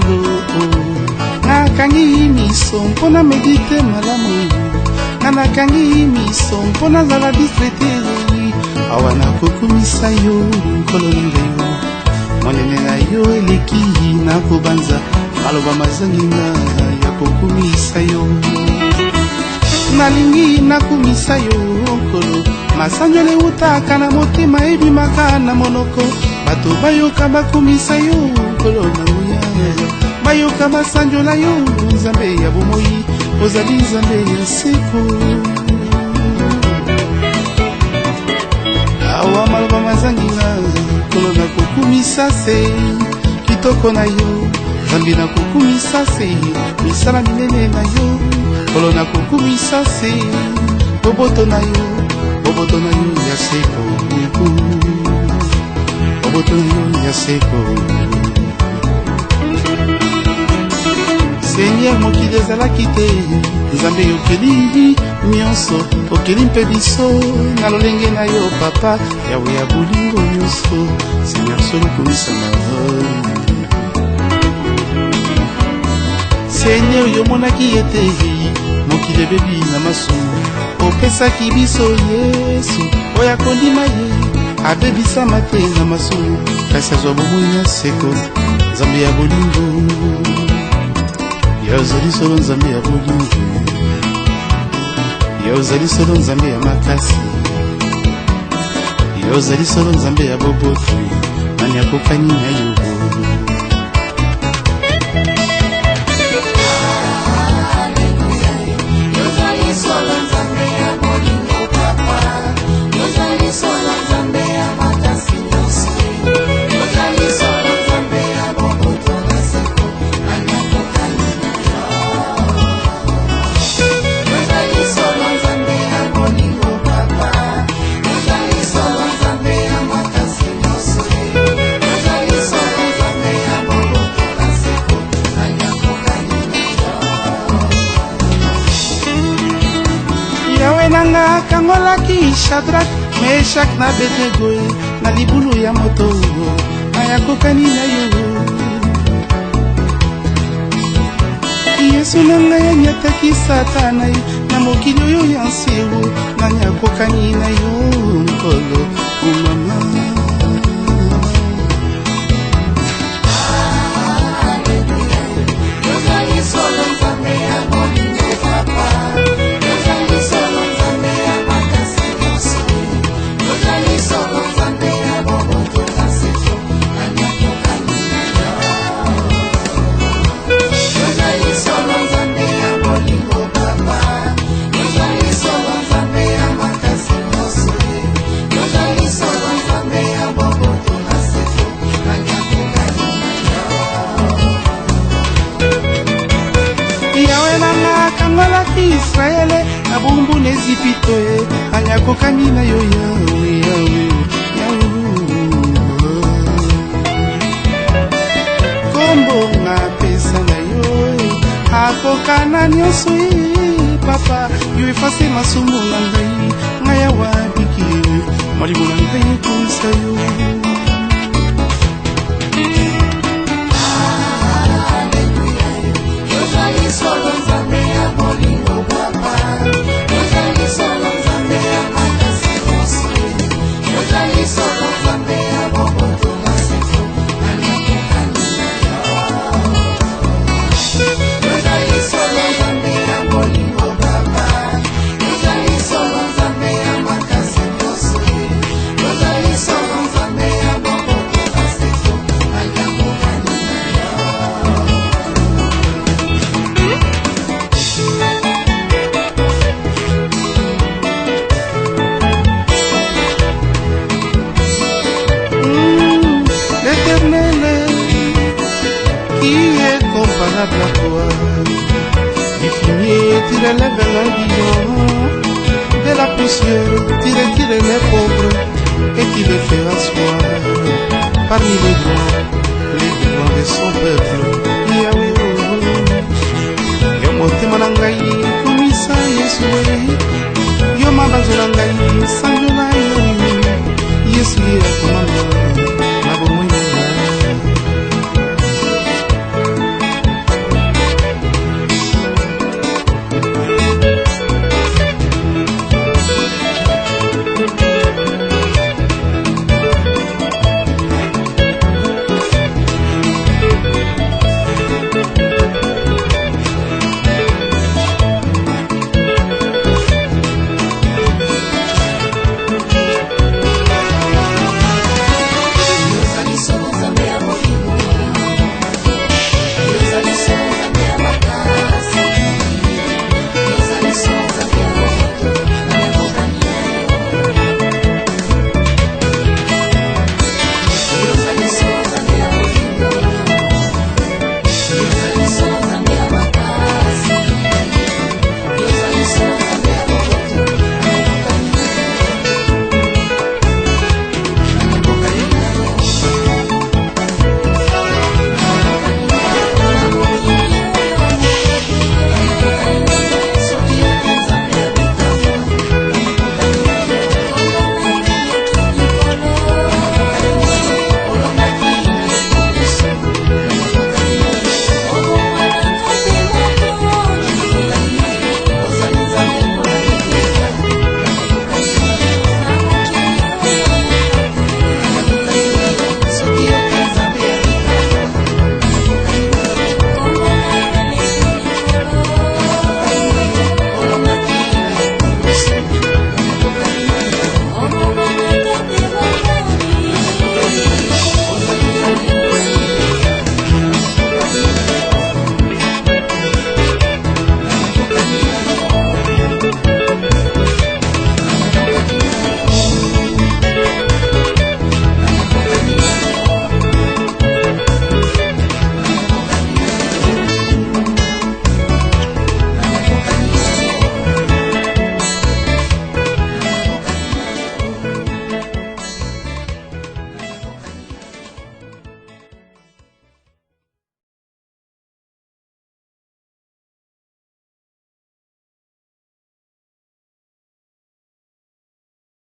mokolo nakangi miso mpona medite malamu nakangi miso mpona zala distrete awa nakokumisa yo mokolo ndengo monene na yo eleki nakobanza maloba mazangi na ya kokumisa yo nalingi nakumisa yo mokolo masanjole utaka na motema ebimaka na monoko bato bayoka bakumisa yo mokolo na uya bayoka basanjola yo nzambe ya bomoi ozali nzambe ya seko awa maloba mazangi na kolo na kokumisa se kitoko na yo zambi na kokumisa se misala minene na yo kolo na kokumisa se boboto na yo ya seko boboto na yo ya seko Seigneur mokili ezalaki te nzambe okeli nyonso okeli mpe biso na lolenge na yo papa yawe ya bolingo nyonso Seigneur solo komisa mawa Seigneur yomonaki ete mokili ebebi na masumu opesaki biso Yesu oyo akondima ye abebisama te na masumu kasi azwa bomoi ya seko nzambe ya bolingo Yozali solo nzambe ya bolingo Yozali solo nzambe ya makasi Yozali solo nzambe ya boboto nani akokani na yo Yozali solo nzambe ya bolingo papa Yozali solo nzambe ya makasi Yozali solo nzambe ya boboto na seko nani akokani nanga kangolaki Shadrach, Meshach na Abednego na libulu ya moto ayakokani na yo Yesu nanga yanyataki satana na mokili oyo ya nsewu nani akokani na yo nkolo umama Yozali solo nzambe ya bolingo papa Yozali solo nzambe ya makasi nyonso Yozali solo nzambe ya boboto na seko nani akokani na yo Yozali solo nzambe ya bolingo papa Yozali solo nzambe ya makasi nyonso Yozali solo nzambe ya boboto na seko nani akokani na yo Yawe nanga kangolaki Israele na bumbu nezipito anyakokani na yo yawe kombo nga pesa na yo akokana nyonso papa yo efase masumu na ngai ngai awabiki molimo na ngai ekomisa yo Yozali solo nzambe ya bolingo papa Yozali solo nzambe ya makasi nyonso Yozali solo nzambe ya boboto na seko nani akokani na yo Yozali solo nzambe ya bolingo papa Yozali solo nzambe ya makasi nyonso Yozali solo nzambe ya boboto na seko nani akokani na yo L'Éternel qui est comparable à toi du fumier tu relèves l'ambillon de la poussière tu retires les pauvres et tu les fais asseoir parmi les grands